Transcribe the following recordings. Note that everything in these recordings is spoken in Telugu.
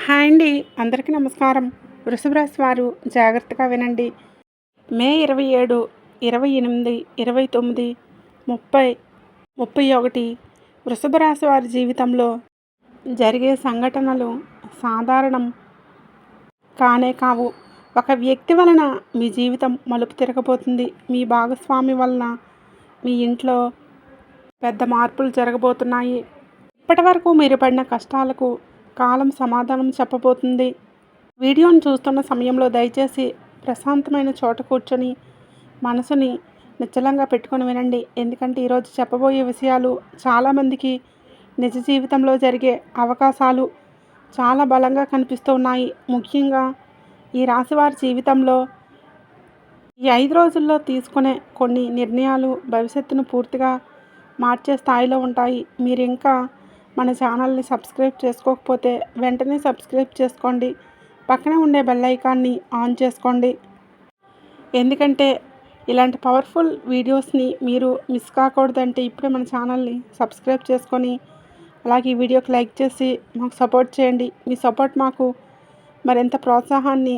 హాయ్ అండి. అందరికీ నమస్కారం. వృషభ రాశి వారు జాగ్రత్తగా వినండి. మే 27, 28, 29, 30, 31 వృషభ రాశి వారి జీవితంలో జరిగే సంఘటనలు సాధారణం కానే కావు. ఒక వ్యక్తి వలన మీ జీవితం మలుపు తిరగబోతుంది. మీ భాగస్వామి వలన మీ ఇంట్లో పెద్ద మార్పులు జరగబోతున్నాయి. ఇప్పటివరకు మీరు పడిన కష్టాలకు కాలం సమాధానం చెప్పబోతుంది. వీడియోను చూస్తున్న సమయంలో దయచేసి ప్రశాంతమైన చోట కూర్చొని మనసుని నిశ్చలంగా పెట్టుకొని వినండి. ఎందుకంటే ఈరోజు చెప్పబోయే విషయాలు చాలామందికి నిజ జీవితంలో జరిగే అవకాశాలు చాలా బలంగా కనిపిస్తూ ఉన్నాయి. ముఖ్యంగా ఈ రాశివారి జీవితంలో ఈ 5 రోజుల్లో తీసుకునే కొన్ని నిర్ణయాలు భవిష్యత్తును పూర్తిగా మార్చే స్థాయిలో ఉంటాయి. మీరు ఇంకా మన ఛానల్ని సబ్స్క్రైబ్ చేసుకోకపోతే వెంటనే సబ్స్క్రైబ్ చేసుకోండి. పక్కనే ఉండే బెల్ ఐకాన్ని ఆన్ చేసుకోండి. ఎందుకంటే ఇలాంటి పవర్ఫుల్ వీడియోస్ని మీరు మిస్ కాకూడదంటే ఇప్పుడే మన ఛానల్ని సబ్స్క్రైబ్ చేసుకొని అలాగే ఈ వీడియోకి లైక్ చేసి మాకు సపోర్ట్ చేయండి. మీ సపోర్ట్ మాకు మరింత ప్రోత్సాహాన్ని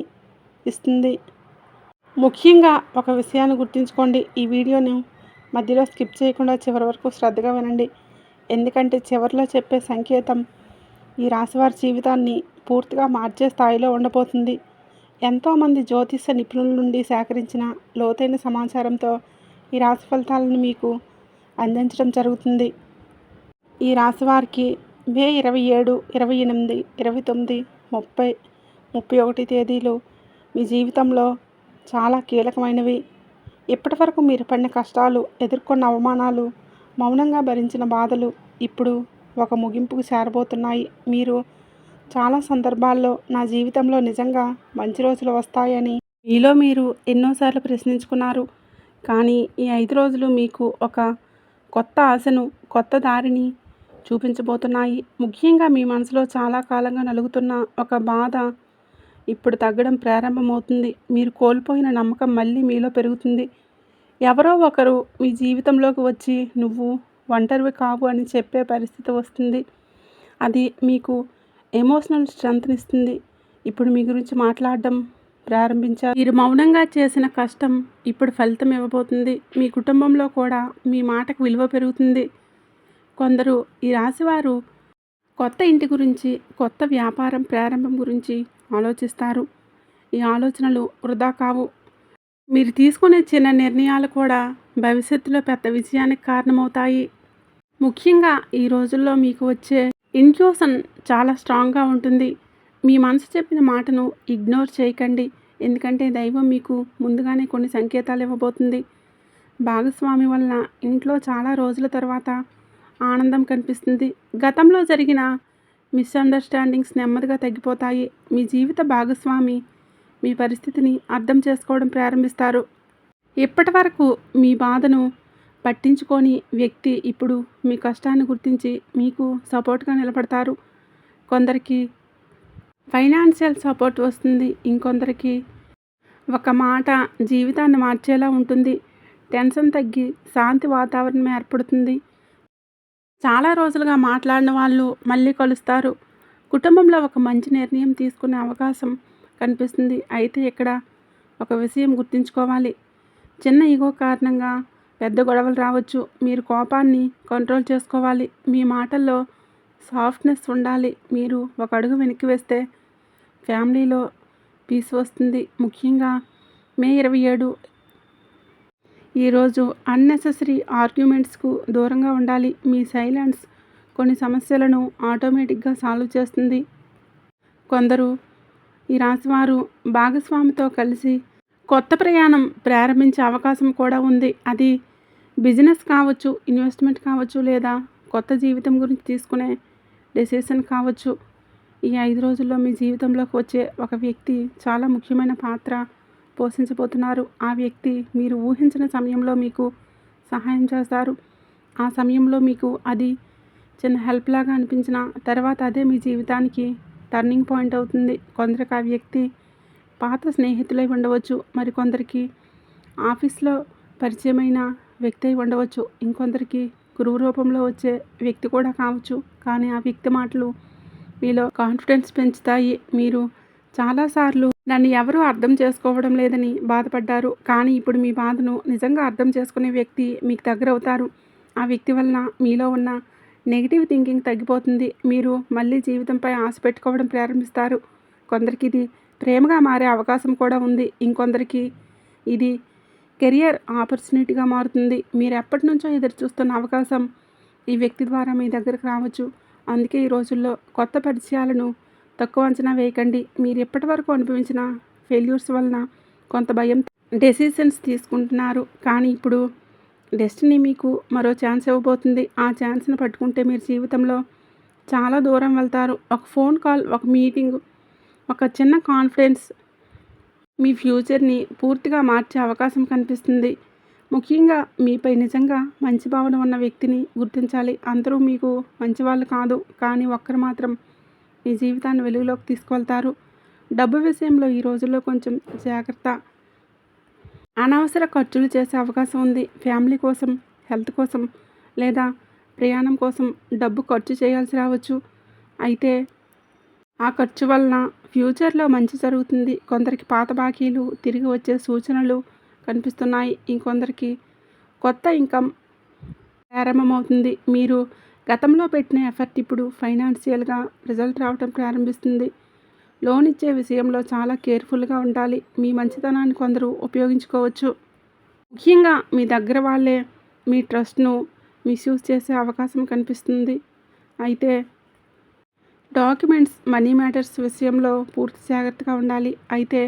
ఇస్తుంది. ముఖ్యంగా ఒక విషయాన్ని గుర్తుంచుకోండి. ఈ వీడియోను మధ్యలో స్కిప్ చేయకుండా చివరి వరకు శ్రద్ధగా వినండి. ఎందుకంటే చివరిలో చెప్పే సంకేతం ఈ రాశివారి జీవితాన్ని పూర్తిగా మార్చే స్థాయిలో ఉండబోతుంది. ఎంతోమంది జ్యోతిష నిపుణుల నుండి సేకరించిన లోతైన సమాచారంతో ఈ రాశి ఫలితాలను మీకు అందించడం జరుగుతుంది. ఈ రాశివారికి మే 27, 28, 29, 30, 31 తేదీలు మీ జీవితంలో చాలా కీలకమైనవి. ఇప్పటివరకు మీరు పడిన కష్టాలు, ఎదుర్కొన్న అవమానాలు, మౌనంగా భరించిన బాధలు ఇప్పుడు ఒక ముగింపుకు చేరబోతున్నాయి. మీరు చాలా సందర్భాల్లో నా జీవితంలో నిజంగా మంచి రోజులు వస్తాయని మీలో మీరు ఎన్నోసార్లు ప్రశ్నించుకున్నారు. కానీ ఈ 5 రోజులు మీకు ఒక కొత్త ఆశను, కొత్త దారిని చూపించబోతున్నాయి. ముఖ్యంగా మీ మనసులో చాలా కాలంగా నలుగుతున్న ఒక బాధ ఇప్పుడు తగ్గడం ప్రారంభమవుతుంది. మీరు కోల్పోయిన నమ్మకం మళ్ళీ మీలో పెరుగుతుంది. ఎవరో ఒకరు మీ జీవితంలోకి వచ్చి నువ్వు ఒంటరివి కావు అని చెప్పే పరిస్థితి వస్తుంది. అది మీకు ఎమోషనల్ స్ట్రెంగ్త్ని ఇస్తుంది. ఇప్పుడు మీ గురించి మాట్లాడడం ప్రారంభించారు. మీరు మౌనంగా చేసిన కష్టం ఇప్పుడు ఫలితం ఇవ్వబోతుంది. మీ కుటుంబంలో కూడా మీ మాటకు విలువ పెరుగుతుంది. కొందరు ఈ రాశివారు కొత్త ఇంటి గురించి, కొత్త వ్యాపారం ప్రారంభం గురించి ఆలోచిస్తారు. ఈ ఆలోచనలు వృధా కావు. మీరు తీసుకునే చిన్న నిర్ణయాలు కూడా భవిష్యత్తులో పెద్ద విజయానికి కారణమవుతాయి. ముఖ్యంగా ఈ రోజుల్లో మీకు వచ్చే ఇంట్యూషన్ చాలా స్ట్రాంగ్గా ఉంటుంది. మీ మనసు చెప్పిన మాటను ఇగ్నోర్ చేయకండి. ఎందుకంటే దైవం మీకు ముందుగానే కొన్ని సంకేతాలు ఇవ్వబోతుంది. భాగస్వామి వలన ఇంట్లో చాలా రోజుల తర్వాత ఆనందం కనిపిస్తుంది. గతంలో జరిగిన మిస్అండర్స్టాండింగ్స్ నెమ్మదిగా తగ్గిపోతాయి. మీ జీవిత భాగస్వామి మీ పరిస్థితిని అర్థం చేసుకోవడం ప్రారంభిస్తారు. ఇప్పటి వరకు మీ బాధను పట్టించుకొని వ్యక్తి ఇప్పుడు మీ కష్టాన్ని గుర్తించి మీకు సపోర్ట్గా నిలబడతారు. కొందరికి ఫైనాన్షియల్ సపోర్ట్ వస్తుంది. ఇంకొందరికి ఒక మాట జీవితాన్ని మార్చేలా ఉంటుంది. టెన్షన్ తగ్గి శాంతి వాతావరణం ఏర్పడుతుంది. చాలా రోజులుగా మాట్లాడిన వాళ్ళు మళ్ళీ కలుస్తారు. కుటుంబంలో ఒక మంచి నిర్ణయం తీసుకునే అవకాశం కనిపిస్తుంది. అయితే ఇక్కడ ఒక విషయం గుర్తుంచుకోవాలి. చిన్న ఈగో కారణంగా పెద్ద గొడవలు రావచ్చు. మీరు కోపాన్ని కంట్రోల్ చేసుకోవాలి. మీ మాటల్లో సాఫ్ట్నెస్ ఉండాలి. మీరు ఒక అడుగు వెనక్కి వేస్తే ఫ్యామిలీలో పీస్ వస్తుంది. ముఖ్యంగా మే 27 ఈరోజు అన్నెసెసరీ ఆర్గ్యుమెంట్స్కు దూరంగా ఉండాలి. మీ సైలెన్స్ కొన్ని సమస్యలను ఆటోమేటిక్గా సాల్వ్ చేస్తుంది. కొందరు ఈ రాశివారు భాగస్వామితో కలిసి కొత్త ప్రయాణం ప్రారంభించే అవకాశం కూడా ఉంది. అది బిజినెస్ కావచ్చు, ఇన్వెస్ట్మెంట్ కావచ్చు, లేదా కొత్త జీవితం గురించి తీసుకునే డెసిషన్ కావచ్చు. ఈ 5 రోజుల్లో మీ జీవితంలోకి వచ్చే ఒక వ్యక్తి చాలా ముఖ్యమైన పాత్ర పోషించబోతున్నారు. ఆ వ్యక్తి మీరు ఊహించిన సమయంలో మీకు సహాయం చేస్తారు. ఆ సమయంలో మీకు అది చిన్న హెల్ప్ లాగా అనిపించిన తర్వాత అదే మీ జీవితానికి టర్నింగ్ పాయింట్ అవుతుంది. కొందరికి ఆ వ్యక్తి పాత స్నేహితులై ఉండవచ్చు. మరికొందరికి ఆఫీస్లో పరిచయమైన వ్యక్తి అయి ఉండవచ్చు. ఇంకొందరికి గురువు రూపంలో వచ్చే వ్యక్తి కూడా కావచ్చు. కానీ ఆ వ్యక్తి మాటలు మీలో కాన్ఫిడెన్స్ పెంచుతాయి. మీరు చాలాసార్లు నన్ను ఎవరూ అర్థం చేసుకోవడం లేదని బాధపడ్డారు. కానీ ఇప్పుడు మీ బాధను నిజంగా అర్థం చేసుకునే వ్యక్తి మీకు దగ్గరవుతారు. ఆ వ్యక్తి వలన మీలో ఉన్న నెగిటివ్ థింకింగ్ తగ్గిపోతుంది. మీరు మళ్ళీ జీవితంపై ఆశ పెట్టుకోవడం ప్రారంభిస్తారు. కొందరికి ఇది ప్రేమగా మారే అవకాశం కూడా ఉంది. ఇంకొందరికి ఇది కెరియర్ ఆపర్చునిటీగా మారుతుంది. మీరు ఎప్పటి నుంచో ఎదురు చూస్తున్న అవకాశం ఈ వ్యక్తి ద్వారా మీ దగ్గరకు రావచ్చు. అందుకే ఈ రోజుల్లో కొత్త పరిచయాలను తక్కువ అంచనా వేయకండి. మీరు ఎప్పటి వరకు అనుభవించిన ఫెయిల్యూర్స్ వలన కొంత భయం డెసిషన్స్ తీసుకుంటున్నారు. కానీ ఇప్పుడు డెస్టినీ మీకు మరో ఛాన్స్ ఇవ్వబోతుంది. ఆ ఛాన్స్ని పట్టుకుంటే మీరు జీవితంలో చాలా దూరం వెళ్తారు. ఒక ఫోన్ కాల్, ఒక మీటింగ్, ఒక చిన్న కాన్ఫిడెన్స్ మీ ఫ్యూచర్ని పూర్తిగా మార్చే అవకాశం కనిపిస్తుంది. ముఖ్యంగా మీపై నిజంగా మంచి భావన ఉన్న వ్యక్తిని గుర్తించాలి. అందరూ మీకు మంచివాళ్ళు కాదు, కానీ ఒక్కరు మాత్రం మీ జీవితాన్ని వెలుగులోకి తీసుకువెళ్తారు. డబ్బు విషయంలో ఈ రోజుల్లో కొంచెం జాగ్రత్త. అనవసర ఖర్చులు చేసే అవకాశం ఉంది. ఫ్యామిలీ కోసం, హెల్త్ కోసం లేదా ప్రయాణం కోసం డబ్బు ఖర్చు చేయాల్సి రావచ్చు. అయితే ఆ ఖర్చు వలన ఫ్యూచర్లో మంచి జరుగుతుంది. కొందరికి పాత బాకీలు తిరిగి వచ్చే సూచనలు కనిపిస్తున్నాయి. ఇంకొందరికి కొత్త ఇన్కమ్ ప్రారంభమవుతుంది. మీరు గతంలో పెట్టిన ఎఫర్ట్ ఇప్పుడు ఫైనాన్షియల్గా రిజల్ట్ రావడం ప్రారంభిస్తుంది. లోన్ ఇచ్చే విషయంలో చాలా కేర్ఫుల్గా ఉండాలి. మీ మంచితనాన్ని కొందరు ఉపయోగించుకోవచ్చు. ముఖ్యంగా మీ దగ్గర వాళ్ళే మీ ట్రస్ట్ను మిస్యూజ్ చేసే అవకాశం కనిపిస్తుంది. అయితే డాక్యుమెంట్స్, మనీ మ్యాటర్స్ విషయంలో పూర్తి జాగ్రత్తగా ఉండాలి. అయితే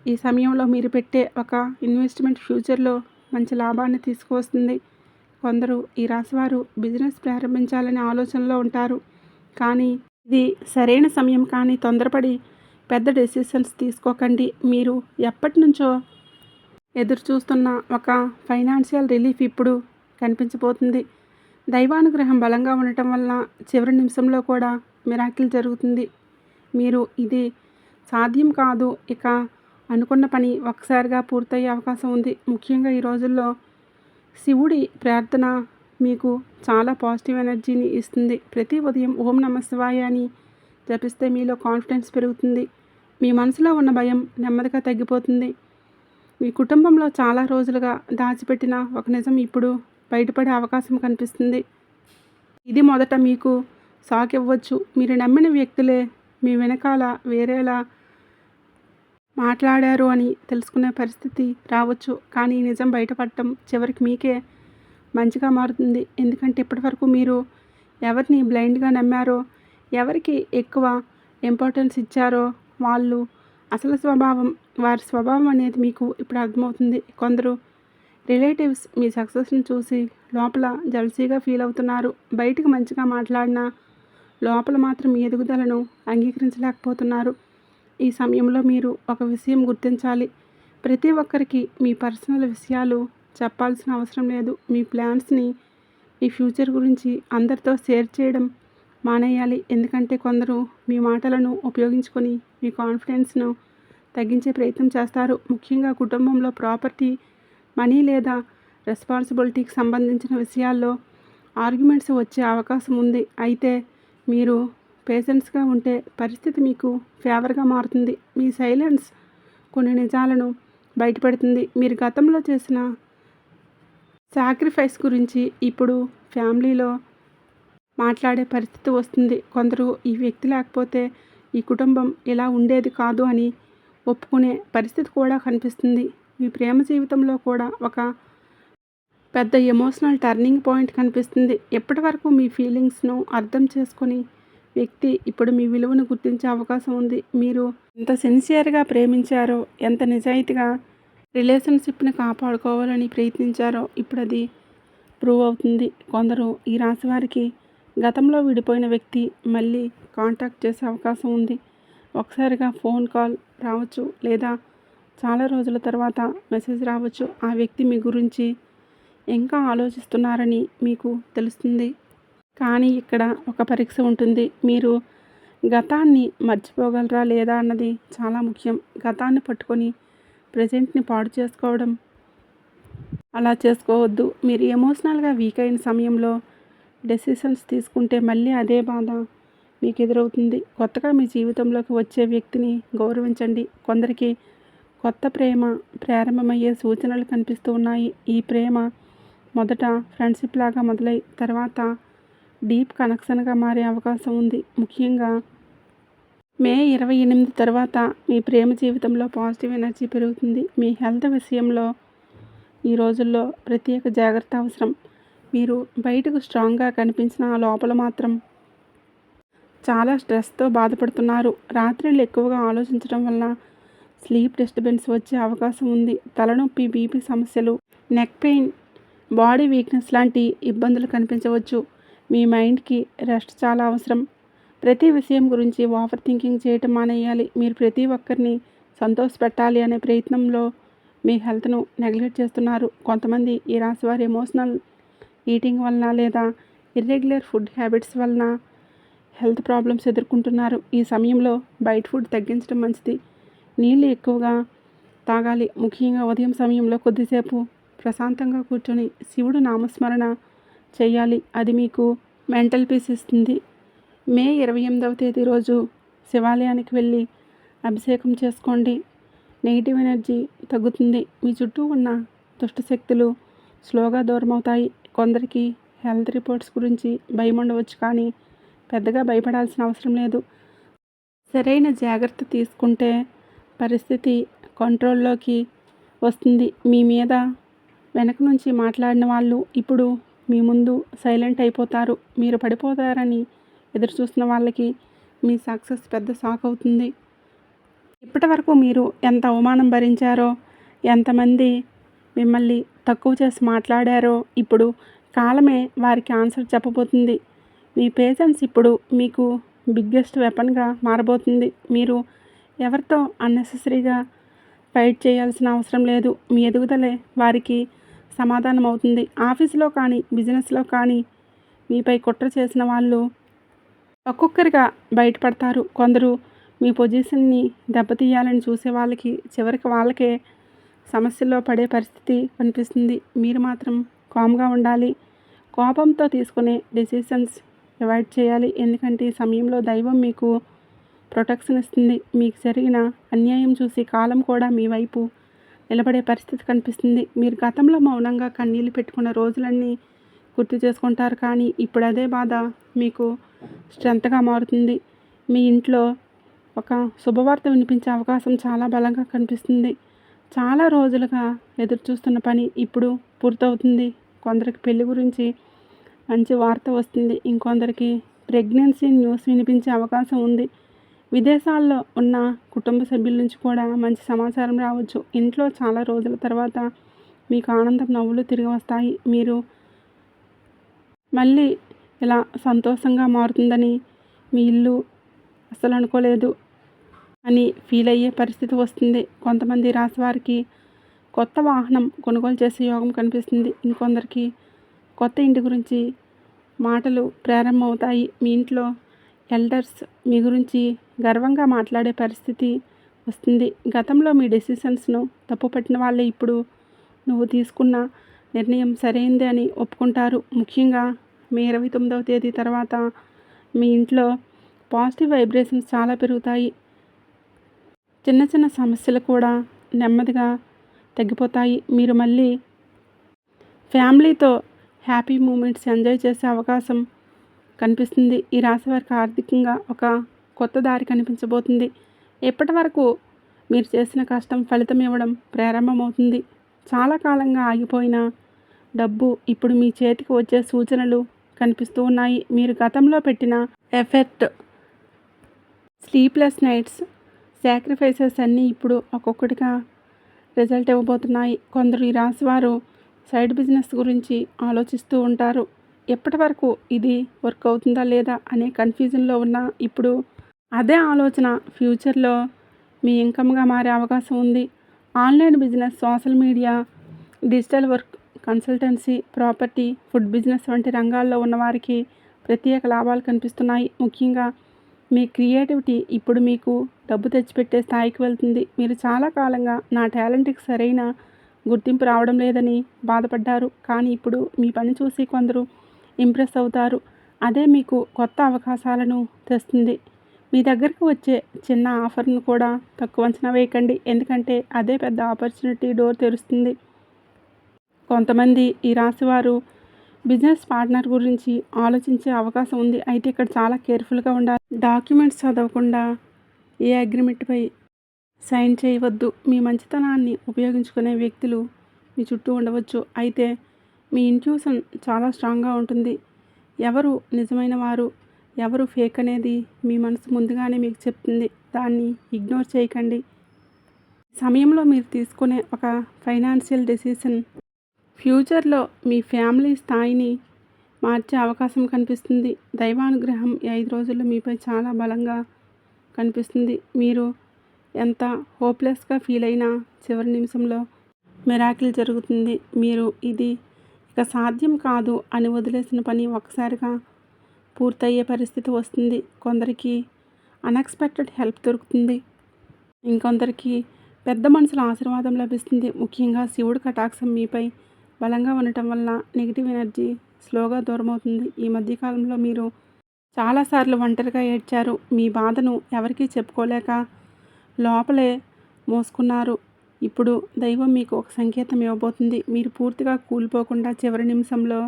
ఈ సమయంలో మీరు పెట్టే ఒక ఇన్వెస్ట్మెంట్ ఫ్యూచర్లో మంచి లాభాన్ని తీసుకువస్తుంది. కొందరు ఈ రాశివారు బిజినెస్ ప్రారంభించాలనే ఆలోచనలో ఉంటారు. కానీ ఇది సరైన సమయం. కానీ తొందరపడి పెద్ద డెసిషన్స్ తీసుకోకండి. మీరు ఎప్పటి నుంచో ఎదురు చూస్తున్న ఒక ఫైనాన్షియల్ రిలీఫ్ ఇప్పుడు కనిపించబోతుంది. దైవానుగ్రహం బలంగా ఉండటం వల్ల చివరి నిమిషంలో కూడా మిరాకిల్ జరుగుతుంది. మీరు ఇది సాధ్యం కాదు, ఇక అనుకున్న పని ఒక్కసారిగా పూర్తయ్యే అవకాశం ఉంది. ముఖ్యంగా ఈ రోజుల్లో శివుడి ప్రార్థన మీకు చాలా పాజిటివ్ ఎనర్జీని ఇస్తుంది. ప్రతి ఉదయం ఓం నమః శివాయ అని జపిస్తే మీలో కాన్ఫిడెన్స్ పెరుగుతుంది. మీ మనసులో ఉన్న భయం నెమ్మదిగా తగ్గిపోతుంది. మీ కుటుంబంలో చాలా రోజులుగా దాచిపెట్టిన ఒక నిజం ఇప్పుడు బయటపడే అవకాశం కనిపిస్తుంది. ఇది మొదట మీకు షాక్ ఇవ్వచ్చు. మీరు నమ్మిన వ్యక్తులే మీ వెనకాల వేరేలా మాట్లాడారు అని తెలుసుకునే పరిస్థితి రావచ్చు. కానీ ఈ నిజం బయటపడటం చివరికి మీకే మంచిగా మారుతుంది. ఎందుకంటే ఇప్పటివరకు మీరు ఎవరిని బ్లైండ్గా నమ్మారో, ఎవరికి ఎక్కువ ఇంపార్టెన్స్ ఇచ్చారో వాళ్ళు అసలు స్వభావం, వారి స్వభావం అనేది మీకు ఇప్పుడు అర్థమవుతుంది. కొందరు రిలేటివ్స్ మీ సక్సెస్ని చూసి లోపల జల్సీగా ఫీల్ అవుతున్నారు. బయటకు మంచిగా మాట్లాడినా లోపల మాత్రం మీ ఎదుగుదలను అంగీకరించలేకపోతున్నారు. ఈ సమయంలో మీరు ఒక విషయం గుర్తించాలి. ప్రతి ఒక్కరికి మీ పర్సనల్ విషయాలు చెప్పాల్సిన అవసరం లేదు. మీ ప్లాన్స్ని, మీ ఫ్యూచర్ గురించి అందరితో షేర్ చేయడం మానేయాలి. ఎందుకంటే కొందరు మీ మాటలను ఉపయోగించుకొని మీ కాన్ఫిడెన్స్ను తగ్గించే ప్రయత్నం చేస్తారు. ముఖ్యంగా కుటుంబంలో ప్రాపర్టీ, మనీ లేదా రెస్పాన్సిబిలిటీకి సంబంధించిన విషయాల్లో ఆర్గ్యుమెంట్స్ వచ్చే అవకాశం ఉంది. అయితే మీరు పేషెన్స్గా ఉంటే పరిస్థితి మీకు ఫేవర్గా మారుతుంది. మీ సైలెన్స్ కొన్ని నిజాలను బయటపెడుతుంది. మీరు గతంలో చేసిన సాక్రిఫైస్ గురించి ఇప్పుడు ఫ్యామిలీలో మాట్లాడే పరిస్థితి వస్తుంది. కొందరు ఈ వ్యక్తి లేకపోతే ఈ కుటుంబం ఇలా ఉండేది కాదు అని ఒప్పుకునే పరిస్థితి కూడా కనిపిస్తుంది. మీ ప్రేమ జీవితంలో కూడా ఒక పెద్ద ఎమోషనల్ టర్నింగ్ పాయింట్ కనిపిస్తుంది. ఎప్పటి వరకు మీ ఫీలింగ్స్ను అర్థం చేసుకొని వ్యక్తి ఇప్పుడు మీ విలువను గుర్తించే అవకాశం ఉంది. మీరు ఎంత సిన్సియర్గా ప్రేమించారో, ఎంత నిజాయితీగా రిలేషన్షిప్ని కాపాడుకోవాలని ప్రయత్నించారో ఇప్పుడు అది ప్రూవ్ అవుతుంది. కొందరు ఈ రాశి వారికి గతంలో విడిపోయిన వ్యక్తి మళ్ళీ కాంటాక్ట్ చేసే అవకాశం ఉంది. ఒకసారిగా ఫోన్ కాల్ రావచ్చు లేదా చాలా రోజుల తర్వాత మెసేజ్ రావచ్చు. ఆ వ్యక్తి మీ గురించి ఇంకా ఆలోచిస్తున్నారని మీకు తెలుస్తుంది. కానీ ఇక్కడ ఒక పరీక్ష ఉంటుంది. మీరు గతాన్ని మర్చిపోగలరా లేదా అన్నది చాలా ముఖ్యం. గతాన్ని పట్టుకొని ప్రజెంట్ని పాడు చేసుకోవడం అలా చేసుకోవద్దు. మీరు ఎమోషనల్గా వీక్ అయిన సమయంలో డెసిషన్స్ తీసుకుంటే మళ్ళీ అదే బాధ మీకు ఎదురవుతుంది. కొత్తగా మీ జీవితంలోకి వచ్చే వ్యక్తిని గౌరవించండి. కొందరికి కొత్త ప్రేమ ప్రారంభమయ్యే సూచనలు కనిపిస్తూ ఉన్నాయి. ఈ ప్రేమ మొదట ఫ్రెండ్షిప్ లాగా మొదలై తర్వాత డీప్ కనెక్షన్గా మారే అవకాశం ఉంది. ముఖ్యంగా మే 28 తర్వాత మీ ప్రేమ జీవితంలో పాజిటివ్ ఎనర్జీ పెరుగుతుంది. మీ హెల్త్ విషయంలో ఈ రోజుల్లో ప్రత్యేక జాగ్రత్త అవసరం. మీరు బయటకు స్ట్రాంగ్గా కనిపించిన లోపల మాత్రం చాలా స్ట్రెస్తో బాధపడుతున్నారు. రాత్రిళ్ళు ఎక్కువగా ఆలోచించడం వల్ల స్లీప్ డిస్టర్బెన్స్ వచ్చే అవకాశం ఉంది. తలనొప్పి, బీపీ సమస్యలు, నెక్ పెయిన్, బాడీ వీక్నెస్ లాంటి ఇబ్బందులు కనిపించవచ్చు. మీ మైండ్కి రెస్ట్ చాలా అవసరం. ప్రతి విషయం గురించి ఓవర్ థింకింగ్ చేయటం మానేయాలి. మీరు ప్రతి ఒక్కరిని సంతోషపెట్టాలి అనే ప్రయత్నంలో మీ హెల్త్ను నెగ్లెక్ట్ చేస్తున్నారు. కొంతమంది ఈ రాశి వారి ఎమోషనల్ ఈటింగ్ వలన లేదా ఇర్రెగ్యులర్ ఫుడ్ హ్యాబిట్స్ వలన హెల్త్ ప్రాబ్లమ్స్ ఎదుర్కొంటున్నారు. ఈ సమయంలో బయట ఫుడ్ తగ్గించడం మంచిది. నీళ్ళు ఎక్కువగా తాగాలి. ముఖ్యంగా ఉదయం సమయంలో కొద్దిసేపు ప్రశాంతంగా కూర్చొని శివుడు నామస్మరణ చేయాలి. అది మీకు మెంటల్ పీస్ ఇస్తుంది. మే 28వ తేదీ రోజు శివాలయానికి వెళ్ళి అభిషేకం చేసుకోండి. నెగిటివ్ ఎనర్జీ తగ్గుతుంది. మీ చుట్టూ ఉన్న దుష్ట శక్తులు స్లోగా దూరం అవుతాయి. కొందరికి హెల్త్ రిపోర్ట్స్ గురించి భయం ఉండవచ్చు, కానీ పెద్దగా భయపడాల్సిన అవసరం లేదు. సరైన జాగ్రత్త తీసుకుంటే పరిస్థితి కంట్రోల్లోకి వస్తుంది. మీ మీద వెనక నుంచి మాట్లాడిన వాళ్ళు ఇప్పుడు మీ ముందు సైలెంట్ అయిపోతారు. మీరు పడిపోతారని ఎదురు చూస్తున్న వాళ్ళకి మీ సక్సెస్ పెద్ద షాక్ అవుతుంది. ఇప్పటి వరకు మీరు ఎంత అవమానం భరించారో, ఎంతమంది మిమ్మల్ని తక్కువ చేసి మాట్లాడారో ఇప్పుడు కాలమే వారికి ఆన్సర్ చెప్పబోతుంది. మీ పేషెన్స్ ఇప్పుడు మీకు బిగ్గెస్ట్ వెపన్గా మారబోతుంది. మీరు ఎవరితో అన్నెసెసరీగా ఫైట్ చేయాల్సిన అవసరం లేదు. మీ ఎదుగుదలే వారికి సమాధానం అవుతుంది. ఆఫీసులో కానీ బిజినెస్లో కానీ మీపై కుట్ర చేసిన వాళ్ళు ఒక్కొక్కరిగా బయటపడతారు. కొందరు మీ పొజిషన్ని దెబ్బతీయాలని చూసే వాళ్ళకి చివరికి వాళ్ళకే సమస్యల్లో పడే పరిస్థితి కనిపిస్తుంది. మీరు మాత్రం కామ్గా ఉండాలి. కోపంతో తీసుకునే డెసిషన్స్ అవాయిడ్ చేయాలి. ఎందుకంటే ఈ సమయంలో దైవం మీకు ప్రొటెక్షన్ ఇస్తుంది. మీకు జరిగిన అన్యాయం చూసి కాలం కూడా మీ వైపు నిలబడే పరిస్థితి కనిపిస్తుంది. మీరు గతంలో మౌనంగా కన్నీళ్ళు పెట్టుకున్న రోజులన్నీ గుర్తు చేసుకుంటారు, కానీ ఇప్పుడు అదే బాధ మీకు స్ట్రెంత్గా మారుతుంది. మీ ఇంట్లో ఒక శుభవార్త వినిపించే అవకాశం చాలా బలంగా కనిపిస్తుంది. చాలా రోజులుగా ఎదురు చూస్తున్న పని ఇప్పుడు పూర్తవుతుంది. కొందరికి పెళ్లి గురించి మంచి వార్త వస్తుంది. ఇంకొందరికి ప్రెగ్నెన్సీ న్యూస్ వినిపించే అవకాశం ఉంది. విదేశాల్లో ఉన్న కుటుంబ సభ్యుల నుంచి కూడా మంచి సమాచారం రావచ్చు. ఇంట్లో చాలా రోజుల తర్వాత మీకు ఆనందం, నవ్వులు తిరిగి వస్తాయి. మీరు మళ్ళీ ఇలా సంతోషంగా మారుతుందని మీ ఇల్లు అస్సలు అనుకోలేదు అని ఫీల్ అయ్యే పరిస్థితి వస్తుంది. కొంతమంది రాశి వారికి కొత్త వాహనం కొనుగోలు చేసే యోగం కనిపిస్తుంది. ఇంకొందరికి కొత్త ఇంటి గురించి మాటలు ప్రారంభమవుతాయి. మీ ఇంట్లో ఎల్డర్స్ మీ గురించి గర్వంగా మాట్లాడే పరిస్థితి వస్తుంది. గతంలో మీ డెసిషన్స్ను తప్పుపట్టిన వాళ్ళే ఇప్పుడు నువ్వు తీసుకున్న నిర్ణయం సరైందే అని ఒప్పుకుంటారు. ముఖ్యంగా మే 29వ తేదీ తర్వాత మీ ఇంట్లో పాజిటివ్ వైబ్రేషన్స్ చాలా పెరుగుతాయి. చిన్న చిన్న సమస్యలు కూడా నెమ్మదిగా తగ్గిపోతాయి. మీరు మళ్ళీ ఫ్యామిలీతో హ్యాపీ మూమెంట్స్ ఎంజాయ్ చేసే అవకాశం కనిపిస్తుంది. ఈ రాశి వారికి ఆర్థికంగా ఒక కొత్త దారి కనిపించబోతుంది. ఇప్పటి వరకు మీరు చేసిన కష్టం ఫలితం ఇవ్వడం ప్రారంభమవుతుంది. చాలా కాలంగా ఆగిపోయిన డబ్బు ఇప్పుడు మీ చేతికి వచ్చే సూచనలు కనిపిస్తూ ఉన్నాయి. మీరు గతంలో పెట్టిన ఎఫర్ట్, స్లీప్లెస్ నైట్స్, సాక్రిఫైసెస్ అన్నీ ఇప్పుడు ఒక్కొక్కటిగా రిజల్ట్ ఇవ్వబోతున్నాయి. కొందరు ఈ రాశి వారు సైడ్ బిజినెస్ గురించి ఆలోచిస్తూ ఉంటారు. ఎప్పటి వరకు ఇది వర్క్ అవుతుందా లేదా అనే కన్ఫ్యూజన్లో ఉన్న ఇప్పుడు అదే ఆలోచన ఫ్యూచర్లో మీ ఇన్కమ్గా మారే అవకాశం ఉంది. Online business, social media, digital work, consultancy, property, food business వంటి రంగాల్లో ఉన్నవారికి ప్రత్యేక లాభాలు కనిపిస్తున్నాయి. ముఖ్యంగా మీ క్రియేటివిటీ ఇప్పుడు మీకు డబ్బు తెచ్చిపెట్టే స్థాయికి వెళ్తుంది. మీరు చాలా కాలంగా నా టాలెంట్కి సరైన గుర్తింపు రావడం లేదని బాధపడ్డారు, కానీ ఇప్పుడు మీ పని చూసి కొందరు ఇంప్రెస్ అవుతారు. అదే మీకు కొత్త అవకాశాలను తెస్తుంది. మీ దగ్గరకు వచ్చే చిన్న ఆఫర్‌ను కూడా తక్కువ అంచనా వేయకండి. ఎందుకంటే అదే పెద్ద ఆపర్చునిటీ డోర్ తెరుస్తుంది. కొంతమంది ఈ రాశివారు బిజినెస్ పార్ట్నర్ గురించి ఆలోచించే అవకాశం ఉంది. అయితే ఇక్కడ చాలా కేర్‌ఫుల్‌గా ఉండాలి. డాక్యుమెంట్స్ చదవకుండా ఏ అగ్రిమెంట్‌పై సైన్ చేయవద్దు. మీ మంచితనాన్ని ఉపయోగించుకునే వ్యక్తులు మీ చుట్టూ ఉండవచ్చు. అయితే మీ ఇంట్యూషన్ చాలా స్ట్రాంగ్‌గా ఉంటుంది. ఎవరు నిజమైన వారు, ఎవరు ఫేక్ అనేది మీ మనసు ముందుగానే మీకు చెప్తుంది. దాన్ని ఇగ్నోర్ చేయకండి. సమయంలో మీరు తీసుకునే ఒక ఫైనాన్షియల్ డెసిషన్ ఫ్యూచర్లో మీ ఫ్యామిలీ స్థాయిని మార్చే అవకాశం కనిపిస్తుంది. దైవానుగ్రహం ఈ 5 రోజుల్లో మీపై చాలా బలంగా కనిపిస్తుంది. మీరు ఎంత హోప్లెస్గా ఫీల్ అయినా చివరి నిమిషంలో మిరాకిల్ జరుగుతుంది. మీరు ఇది ఇక సాధ్యం కాదు అని వదిలేసిన పని ఒక్కసారిగా పూర్తయ్యే పరిస్థితి వస్తుంది. కొందరికి అన్ఎక్స్పెక్టెడ్ హెల్ప్ దొరుకుతుంది. ఇంకొందరికి పెద్ద మనుషుల ఆశీర్వాదం లభిస్తుంది. ముఖ్యంగా శివుడి కటాక్షం మీపై బలంగా ఉండటం వల్ల నెగిటివ్ ఎనర్జీ స్లోగా దూరమవుతుంది. ఈ మధ్యకాలంలో మీరు చాలాసార్లు ఒంటరిగా ఏడ్చారు. మీ బాధను ఎవరికీ చెప్పుకోలేక లోపలే మోసుకున్నారు. ఇప్పుడు దైవం మీకు ఒక సంకేతం ఇవ్వబోతుంది. మీరు పూర్తిగా కూలిపోకుండా చివరి నిమిషంలో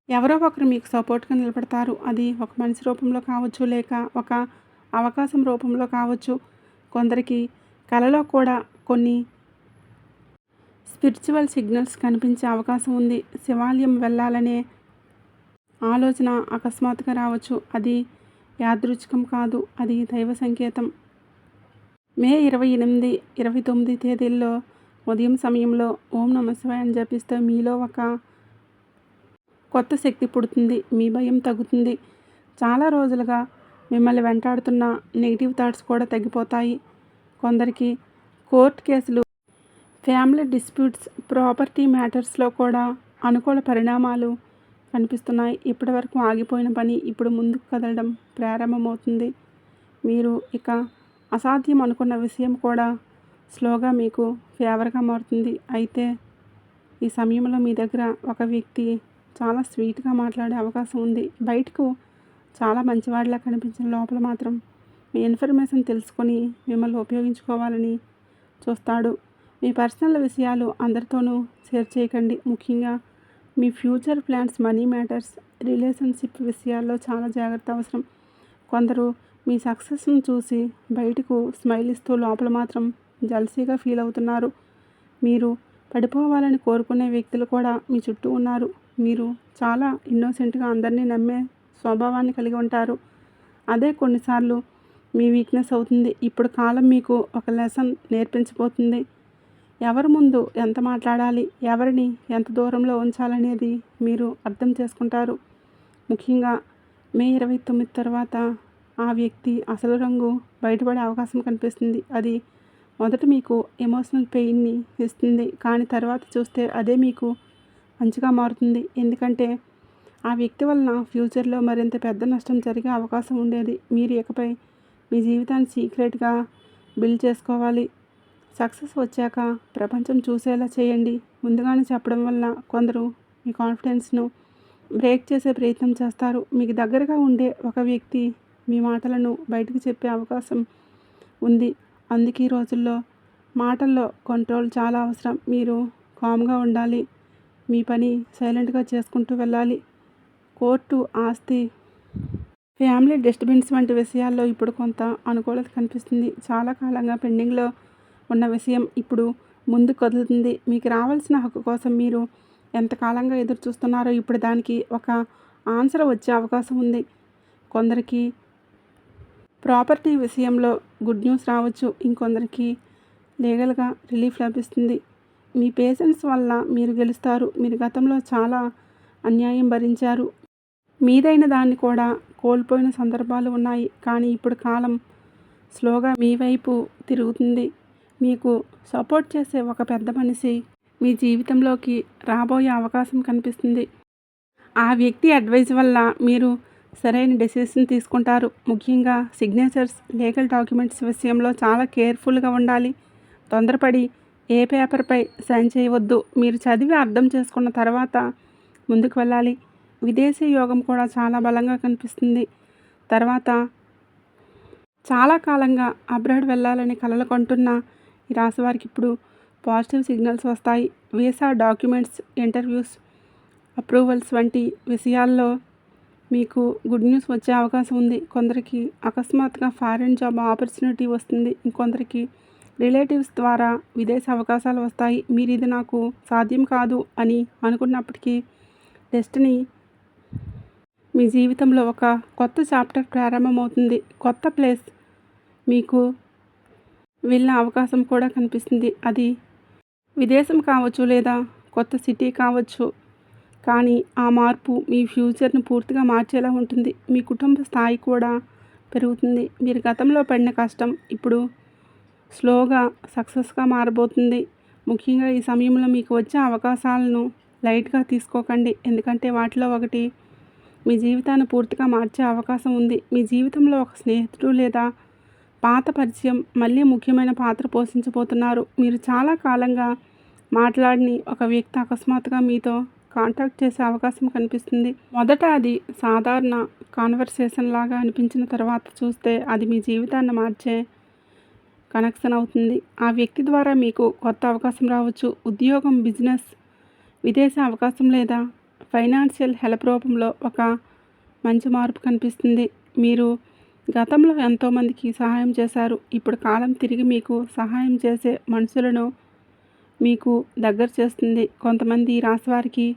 ఎవరో ఒకరు మీకు సపోర్ట్గా నిలబడతారు. అది ఒక మనిషి రూపంలో కావచ్చు, లేక ఒక అవకాశం రూపంలో కావచ్చు. కొందరికి కలలో కూడా కొన్ని స్పిరిచువల్ సిగ్నల్స్ కనిపించే అవకాశం ఉంది. శివాలయం వెళ్ళాలనే ఆలోచన అకస్మాత్తుగా రావచ్చు. అది యాదృచ్ఛికం కాదు, అది దైవ సంకేతం. మే 28, 29 తేదీల్లో ఉదయం సమయంలో ఓం నమఃశివాయ అని జపిస్తే మీలో ఒక కొత్త శక్తి పుడుతుంది. మీ భయం తగ్గుతుంది. చాలా రోజులుగా మిమ్మల్ని వెంటాడుతున్న నెగిటివ్ థాట్స్ కూడా తగ్గిపోతాయి. కొందరికి కోర్టు కేసులు, ఫ్యామిలీ డిస్ప్యూట్స్, ప్రాపర్టీ మ్యాటర్స్లో కూడా అనుకూల పరిణామాలు కనిపిస్తున్నాయి. ఇప్పటివరకు ఆగిపోయిన పని ఇప్పుడు ముందుకు కదలడం ప్రారంభమవుతుంది. మీరు ఇక అసాధ్యం అనుకున్న విషయం కూడా స్లోగా మీకు ఫేవర్గా మారుతుంది. అయితే ఈ సమయంలో మీ దగ్గర ఒక వ్యక్తి చాలా స్వీట్గా మాట్లాడే అవకాశం ఉంది. బయటకు చాలా మంచివాడిలా కనిపించిన లోపల మాత్రం మీ ఇన్ఫర్మేషన్ తెలుసుకొని మిమ్మల్ని ఉపయోగించుకోవాలని చూస్తాడు. మీ పర్సనల్ విషయాలు అందరితోనూ షేర్ చేయకండి. ముఖ్యంగా మీ future plans, money matters, relationship విషయాల్లో చాలా జాగ్రత్త అవసరం. కొందరు మీ సక్సెస్ను చూసి బయటకు స్మైల్ ఇస్తూ లోపల మాత్రం జల్సీగా ఫీల్ అవుతున్నారు. మీరు పడిపోవాలని కోరుకునే వ్యక్తులు కూడా మీ చుట్టూ ఉన్నారు. మీరు చాలా ఇన్నోసెంట్గా అందరినీ నమ్మే స్వభావాన్ని కలిగి ఉంటారు. అదే కొన్నిసార్లు మీ వీక్నెస్ అవుతుంది. ఇప్పుడు కాలం మీకు ఒక లెసన్ నేర్పించబోతుంది. ఎవరి ముందు ఎంత మాట్లాడాలి, ఎవరిని ఎంత దూరంలో ఉంచాలనేది మీరు అర్థం చేసుకుంటారు. ముఖ్యంగా మే 29 తర్వాత ఆ వ్యక్తి అసలు రంగు బయటపడే అవకాశం కనిపిస్తుంది. అది మొదట మీకు ఎమోషనల్ పెయిన్ని ఇస్తుంది, కానీ తర్వాత చూస్తే అదే మీకు మంచిగా మారుతుంది. ఎందుకంటే ఆ వ్యక్తి వలన ఫ్యూచర్లో మరింత పెద్ద నష్టం జరిగే అవకాశం ఉండేది. మీరు ఇకపై మీ జీవితాన్ని సీక్రెట్గా బిల్డ్ చేసుకోవాలి. సక్సెస్ వచ్చాక ప్రపంచం చూసేలా చేయండి. ముందుగానే చెప్పడం వల్ల కొందరు మీ కాన్ఫిడెన్స్ను బ్రేక్ చేసే ప్రయత్నం చేస్తారు. మీకు దగ్గరగా ఉండే ఒక వ్యక్తి మీ మాటలను బయటకు చెప్పే అవకాశం ఉంది. అందుకే ఈ రోజుల్లో మాటల్లో కంట్రోల్ చాలా అవసరం. మీరు కామ్గా ఉండాలి. మీ పని సైలెంట్గా చేసుకుంటూ వెళ్ళాలి. కోర్టు, ఆస్తి, ఫ్యామిలీ డిస్టర్బెన్స్ వంటి విషయాల్లో ఇప్పుడు కొంత అనుకూలత కనిపిస్తుంది. చాలా కాలంగా పెండింగ్లో ఉన్న విషయం ఇప్పుడు ముందుకు కదులుతుంది. మీకు రావాల్సిన హక్కు కోసం మీరు ఎంతకాలంగా ఎదురు చూస్తున్నారో ఇప్పుడు దానికి ఒక ఆన్సర్ వచ్చే అవకాశం ఉంది. కొందరికి ప్రాపర్టీ విషయంలో గుడ్ న్యూస్ రావచ్చు. ఇంకొందరికి లీగల్గా రిలీఫ్ లభిస్తుంది. మీ పేషెన్స్ వల్ల మీరు గెలుస్తారు. మీరు గతంలో చాలా అన్యాయం భరించారు. మీదైన దాన్ని కూడా కోల్పోయిన సందర్భాలు ఉన్నాయి. కానీ ఇప్పుడు కాలం స్లోగా మీ వైపు తిరుగుతుంది. మీకు సపోర్ట్ చేసే ఒక పెద్ద మనిషి మీ జీవితంలోకి రాబోయే అవకాశం కనిపిస్తుంది. ఆ వ్యక్తి అడ్వైస్ వల్ల మీరు సరైన డెసిషన్ తీసుకుంటారు. ముఖ్యంగా సిగ్నేచర్స్, లీగల్ డాక్యుమెంట్స్ విషయంలో చాలా కేర్ఫుల్గా ఉండాలి. తొందరపడి ఏ పేపర్పై సైన్ చేయవద్దు. మీరు చదివి అర్థం చేసుకున్న తర్వాత ముందుకు వెళ్ళాలి. విదేశీ యోగం కూడా చాలా బలంగా కనిపిస్తుంది. తర్వాత చాలా కాలంగా అబ్రాడ్ వెళ్ళాలని కలలు కంటున్న ఈ రాశి వారికి ఇప్పుడు పాజిటివ్ సిగ్నల్స్ వస్తాయి. వీసా, డాక్యుమెంట్స్, ఇంటర్వ్యూస్, అప్రూవల్స్ వంటి విషయాల్లో మీకు గుడ్ న్యూస్ వచ్చే అవకాశం ఉంది. కొందరికి అకస్మాత్తుగా ఫారిన్ జాబ్ ఆపర్చునిటీ వస్తుంది. ఇంకొందరికి రిలేటివ్స్ ద్వారా విదేశీ అవకాశాలు వస్తాయి. మీరు ఇది నాకు సాధ్యం కాదు అని అనుకున్నప్పటికీ డెస్టినీ మీ జీవితంలో ఒక కొత్త చాప్టర్ ప్రారంభమవుతుంది. కొత్త ప్లేస్ మీకు వెళ్ళే అవకాశం కూడా కనిపిస్తుంది. అది విదేశం కావచ్చు లేదా కొత్త సిటీ కావచ్చు. కానీ ఆ మార్పు మీ ఫ్యూచర్ని పూర్తిగా మార్చేలా ఉంటుంది. మీ కుటుంబ స్థాయి కూడా పెరుగుతుంది. మీరు గతంలో పడిన కష్టం ఇప్పుడు స్లోగా సక్సెస్గా మారబోతుంది. ముఖ్యంగా ఈ సమయంలో మీకు వచ్చే అవకాశాలను లైట్గా తీసుకోకండి. ఎందుకంటే వాటిలో ఒకటి మీ జీవితాన్ని పూర్తిగా మార్చే అవకాశం ఉంది. మీ జీవితంలో ఒక స్నేహితుడు లేదా పాత పరిచయం మళ్ళీ ముఖ్యమైన పాత్ర పోషించబోతున్నారు. మీరు చాలా కాలంగా మాట్లాడని ఒక వ్యక్తి అకస్మాత్తుగా మీతో కాంటాక్ట్ చేసే అవకాశం కనిపిస్తుంది. మొదట అది సాధారణ కాన్వర్సేషన్ లాగా అనిపించిన తర్వాత చూస్తే అది మీ జీవితాన్ని మార్చే కనెక్షన్ అవుతుంది. ఆ వ్యక్తి ద్వారా మీకు కొత్త అవకాశం రావచ్చు. ఉద్యోగం, బిజినెస్, విదేశీ అవకాశం లేదా ఫైనాన్షియల్ హెల్ప్ రూపంలో ఒక మంచి మార్పు కనిపిస్తుంది. మీరు గతంలో ఎంతోమందికి సహాయం చేశారు. ఇప్పుడు కాలం తిరిగి మీకు సహాయం చేసే మనుషులను మీకు దగ్గర చేస్తుంది. కొంతమంది రాశి వారికి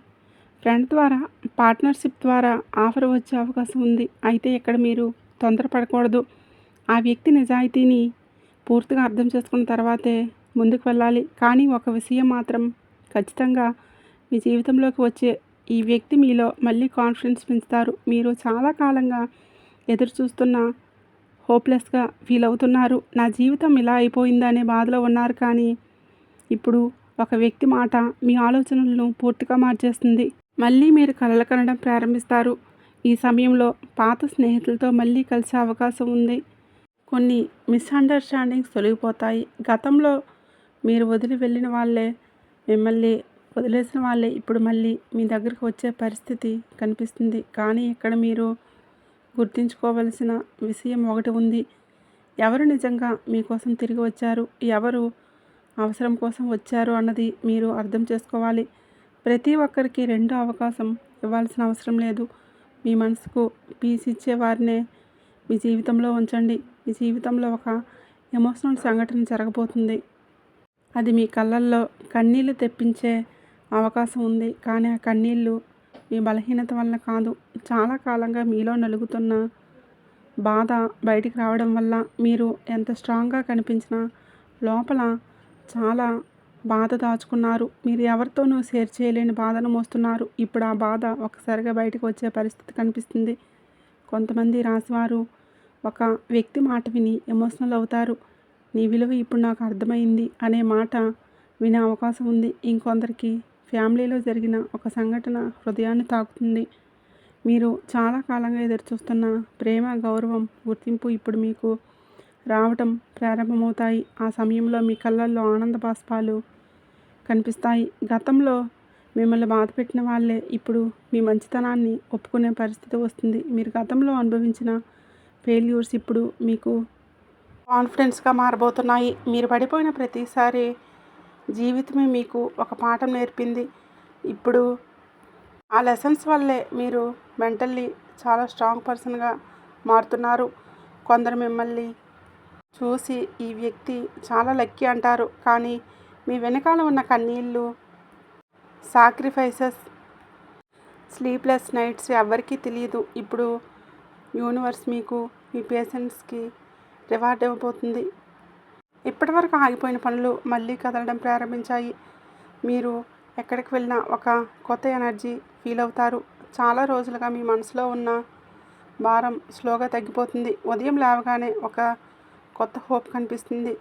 ఫ్రెండ్ ద్వారా, పార్ట్నర్షిప్ ద్వారా ఆఫర్ వచ్చే అవకాశం ఉంది. అయితే ఇక్కడ మీరు తొందరపడకూడదు. ఆ వ్యక్తి నిజాయితీని పూర్తిగా అర్థం చేసుకున్న తర్వాతే ముందుకు వెళ్ళాలి. కానీ ఒక విషయం మాత్రం ఖచ్చితంగా మీ జీవితంలోకి వచ్చే ఈ వ్యక్తి మీలో మళ్ళీ కాన్ఫిడెన్స్ పెంచుతారు. మీరు చాలా కాలంగా ఎదురు చూస్తున్న హోప్లెస్గా ఫీల్ అవుతున్నారు. నా జీవితం ఇలా అయిపోయిందా అనే బాధలో ఉన్నారు. కానీ ఇప్పుడు ఒక వ్యక్తి మాట మీ ఆలోచనలను పూర్తిగా మార్చేస్తుంది. మళ్ళీ మీరు కలలు కనడం ప్రారంభిస్తారు. ఈ సమయంలో పాత స్నేహితులతో మళ్ళీ కలిసే అవకాశం ఉంది. కొన్ని మిస్అండర్స్టాండింగ్స్ తొలగిపోతాయి. గతంలో మీరు వదిలి వెళ్ళిన వాళ్ళే, మిమ్మల్ని వదిలేసిన వాళ్ళే ఇప్పుడు మళ్ళీ మీ దగ్గరకు వచ్చే పరిస్థితి కనిపిస్తుంది. కానీ ఇక్కడ మీరు గుర్తుంచుకోవలసిన విషయం ఒకటి ఉంది. ఎవరు నిజంగా మీకోసం తిరిగి వచ్చారు, ఎవరు అవసరం కోసం వచ్చారు అన్నది మీరు అర్థం చేసుకోవాలి. ప్రతి ఒక్కరికి రెండో అవకాశం ఇవ్వాల్సిన అవసరం లేదు. మీ మనసుకు పీస్ ఇచ్చే వారినే మీ జీవితంలో ఉంచండి. మీ జీవితంలో ఒక ఎమోషనల్ సంఘటన జరగబోతుంది. అది మీ కళ్ళల్లో కన్నీళ్లు తెప్పించే అవకాశం ఉంది. కానీ ఆ కన్నీళ్ళు మీ బలహీనత వల్ల కాదు, చాలా కాలంగా మీలో నలుగుతున్న బాధ బయటికి రావడం వల్ల. మీరు ఎంత స్ట్రాంగ్గా కనిపించినా లోపల చాలా బాధ దాచుకున్నారు. మీరు ఎవరితోనూ షేర్ చేయలేని బాధను మోస్తున్నారు. ఇప్పుడు ఆ బాధ ఒక్కసారిగా బయటకు వచ్చే పరిస్థితి కనిపిస్తుంది. కొంతమంది రాశివారు ఒక వ్యక్తి మాట విని ఎమోషనల్ అవుతారు. నీ విలువ ఇప్పుడు నాకు అర్థమైంది అనే మాట వినే అవకాశం ఉంది. ఇంకొందరికి ఫ్యామిలీలో జరిగిన ఒక సంఘటన హృదయాన్ని తాకుతుంది. మీరు చాలా కాలంగా ఎదురుచూస్తున్న ప్రేమ, గౌరవం, గుర్తింపు ఇప్పుడు మీకు రావటం ప్రారంభమవుతాయి. ఆ సమయంలో మీ కళ్ళల్లో ఆనంద బాష్పాలు కనిపిస్తాయి. గతంలో మిమ్మల్ని బాధపెట్టిన వాళ్ళే ఇప్పుడు మీ మంచితనాన్ని ఒప్పుకునే పరిస్థితి వస్తుంది. మీరు గతంలో అనుభవించిన ఫెయిల్యూర్స్ ఇప్పుడు మీకు కాన్ఫిడెన్స్గా మారబోతున్నాయి. మీరు పడిపోయిన ప్రతిసారి జీవితమే మీకు ఒక పాఠం నేర్పింది. ఇప్పుడు ఆ లెసన్స్ వల్లే మీరు మెంటల్లీ చాలా స్ట్రాంగ్ పర్సన్గా మారుతున్నారు. కొందరు మిమ్మల్ని చూసి ఈ వ్యక్తి చాలా లక్కీ అంటారు. కానీ మీ వెనకాల ఉన్న కన్నీళ్ళు, సాక్రిఫైసెస్, స్లీప్లెస్ నైట్స్ ఎవరికీ తెలియదు. ఇప్పుడు యూనివర్స్ మీకు మీ పేషెన్స్కి రివార్డ్ ఇవ్వబోతుంది. ఇప్పటివరకు ఆగిపోయిన పనులు మళ్ళీ కదలడం ప్రారంభించాయి. మీరు ఎక్కడికి వెళ్ళినా ఒక కొత్త ఎనర్జీ ఫీల్ అవుతారు. చాలా రోజులుగా మీ మనసులో ఉన్న భారం స్లోగా తగ్గిపోతుంది. ఉదయం లేవగానే ఒక కొత్త హోప్ కనిపిస్తుంది.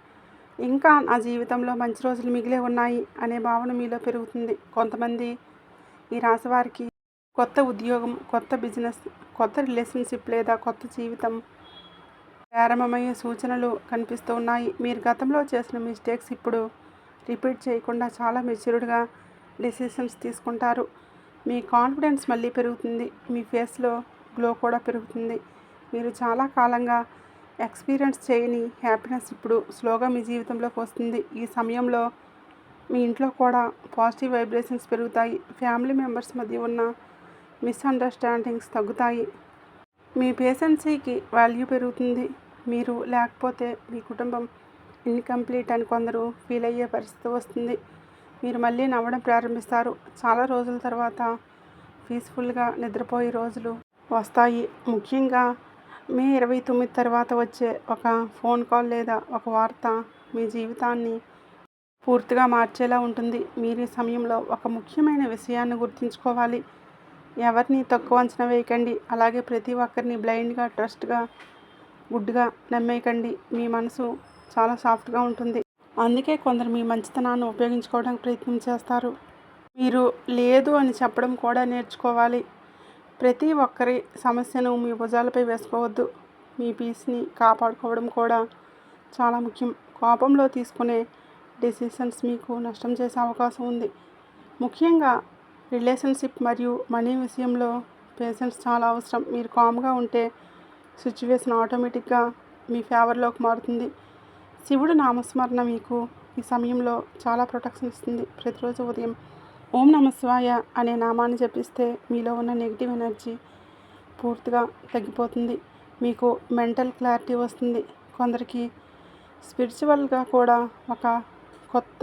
ఇంకా నా జీవితంలో మంచి రోజులు మిగిలే ఉన్నాయి అనే భావన మీలో పెరుగుతుంది. కొంతమంది ఈ రాశి వారికి కొత్త ఉద్యోగం, కొత్త బిజినెస్, కొత్త రిలేషన్షిప్ లేదా కొత్త జీవితం ప్రారంభమయ్యే సూచనలు కనిపిస్తూ ఉన్నాయి. మీరు గతంలో చేసిన మిస్టేక్స్ ఇప్పుడు రిపీట్ చేయకుండా చాలా మెచ్యూర్డ్గా డెసిషన్స్ తీసుకుంటారు. మీ కాన్ఫిడెన్స్ మళ్ళీ పెరుగుతుంది. మీ ఫేస్లో గ్లో కూడా పెరుగుతుంది. మీరు చాలా కాలంగా ఎక్స్పీరియన్స్ చేయని హ్యాపీనెస్ ఇప్పుడు స్లోగా మీ జీవితంలోకి వస్తుంది. ఈ సమయంలో మీ ఇంట్లో కూడా పాజిటివ్ వైబ్రేషన్స్ పెరుగుతాయి. ఫ్యామిలీ మెంబర్స్ మధ్య ఉన్న మిస్అండర్స్టాండింగ్స్ తగ్గుతాయి. మీ పేషెన్సీకి వాల్యూ పెరుగుతుంది. మీరు లేకపోతే మీ కుటుంబం ఇన్కంప్లీట్ అని కొందరు ఫీల్ అయ్యే పరిస్థితి వస్తుంది. మీరు మళ్ళీ నవ్వడం ప్రారంభిస్తారు. చాలా రోజుల తర్వాత పీస్ఫుల్గా నిద్రపోయే రోజులు వస్తాయి. ముఖ్యంగా మే 29 తర్వాత వచ్చే ఒక ఫోన్ కాల్ లేదా ఒక వార్త మీ జీవితాన్ని పూర్తిగా మార్చేలా ఉంటుంది. మీరు ఈ సమయంలో ఒక ముఖ్యమైన విషయాన్ని గుర్తుంచుకోవాలి. ఎవరిని తక్కువ అంచనా వేయకండి. అలాగే ప్రతి ఒక్కరిని బ్లైండ్గా ట్రస్ట్గా గుడ్గా నమ్మేయకండి. మీ మనసు చాలా సాఫ్ట్గా ఉంటుంది. అందుకే కొందరు మీ మంచితనాన్ని ఉపయోగించుకోవడానికి ప్రయత్నం చేస్తారు. మీరు లేదు అని చెప్పడం కూడా నేర్చుకోవాలి. ప్రతి ఒక్కరి సమస్యను మీ భుజాలపై వేసుకోవద్దు. మీ పీస్ని కాపాడుకోవడం కూడా చాలా ముఖ్యం. కోపంలో తీసుకునే డెసిషన్స్ మీకు నష్టం చేసే అవకాశం ఉంది. ముఖ్యంగా రిలేషన్షిప్ మరియు మనీ విషయంలో పేషెన్స్ చాలా అవసరం. మీరు కామ్గా ఉంటే సిచ్యువేషన్ ఆటోమేటిక్గా మీ ఫేవర్లోకి మారుతుంది. శివుడు నామస్మరణ మీకు ఈ సమయంలో చాలా ప్రొటెక్షన్ ఇస్తుంది. ప్రతిరోజు ఉదయం ఓం నమఃశివాయ అనే నామాన్ని జపిస్తే మీలో ఉన్న నెగిటివ్ ఎనర్జీ పూర్తిగా తగ్గిపోతుంది. మీకు మెంటల్ క్లారిటీ వస్తుంది. కొందరికి స్పిరిచువల్గా కూడా ఒక కొత్త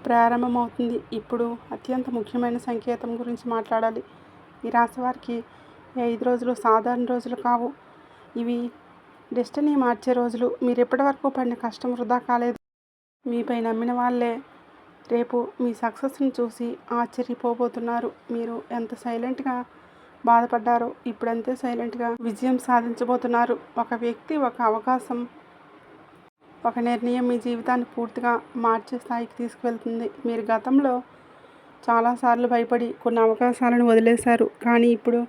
ప్రారంభమవుతుంది. ఇప్పుడు అత్యంత ముఖ్యమైన సంకేతం గురించి మాట్లాడాలి. ఈ రాశి వారికి 5 రోజులు సాధారణ రోజులు కావు. ఇవి డెస్టినీ మార్చే రోజులు. మీరు ఇప్పటివరకు పడిన కష్టం వృధా కాలేదు. మీపై నమ్మిన వాళ్ళే రేపు మీ సక్సెస్ని చూసి ఆశ్చర్యపోబోతున్నారు. మీరు ఎంత సైలెంట్గా బాధపడ్డారో ఇప్పుడు అంతే సైలెంట్గా విజయం సాధించబోతున్నారు. ఒక వ్యక్తి, ఒక అవకాశం, ఒక నిర్ణయం మీ జీవితాన్ని పూర్తిగా మార్చే స్థాయికి తీసుకువెళ్తుంది. మీరు గతంలో చాలాసార్లు భయపడి కొన్ని అవకాశాలను వదిలేశారు. కానీ ఇప్పుడు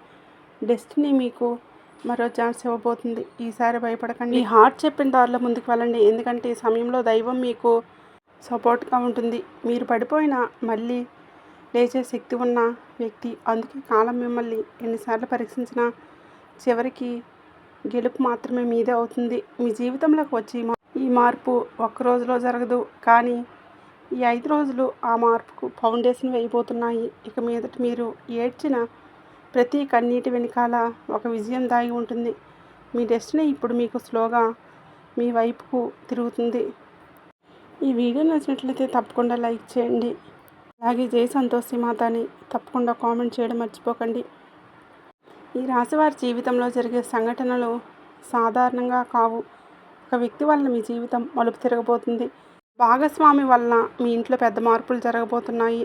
డెస్టినీ మీకు మరో ఛాన్స్ ఇవ్వబోతుంది. ఈసారి భయపడకండి. మీ హార్ట్ చెప్పిన దారిలో ముందుకు వెళ్ళండి. ఎందుకంటే ఈ సమయంలో దైవం మీకు సపోర్ట్గా ఉంటుంది. మీరు పడిపోయినా మళ్ళీ లేచే శక్తి ఉన్న వ్యక్తి. అందుకే కాలం మిమ్మల్ని ఎన్నిసార్లు పరీక్షించినా చివరికి గెలుపు మాత్రమే మీదే అవుతుంది. మీ జీవితంలోకి వచ్చి ఈ మార్పు ఒక్క రోజులో జరగదు. కానీ ఈ 5 రోజులు ఆ మార్పుకు ఫౌండేషన్ వేయబోతున్నాయి. ఇక మీదట మీరు ఏడ్చిన ప్రతి కన్నీటి వెనకాల ఒక విజయం దాగి ఉంటుంది. మీ డెస్టినీ ఇప్పుడు మీకు స్లోగా మీ వైపుకు తిరుగుతుంది. ఈ వీడియో నచ్చినట్లయితే తప్పకుండా లైక్ చేయండి. అలాగే జై సంతోషి మాత అని తప్పకుండా కామెంట్ చేయడం మర్చిపోకండి. ఈ రాశివారి జీవితంలో జరిగే సంఘటనలు సాధారణంగా కావు. ఒక వ్యక్తి వలన మీ జీవితం మలుపు తిరగబోతుంది. భాగస్వామి వలన మీ ఇంట్లో పెద్ద మార్పులు జరగబోతున్నాయి.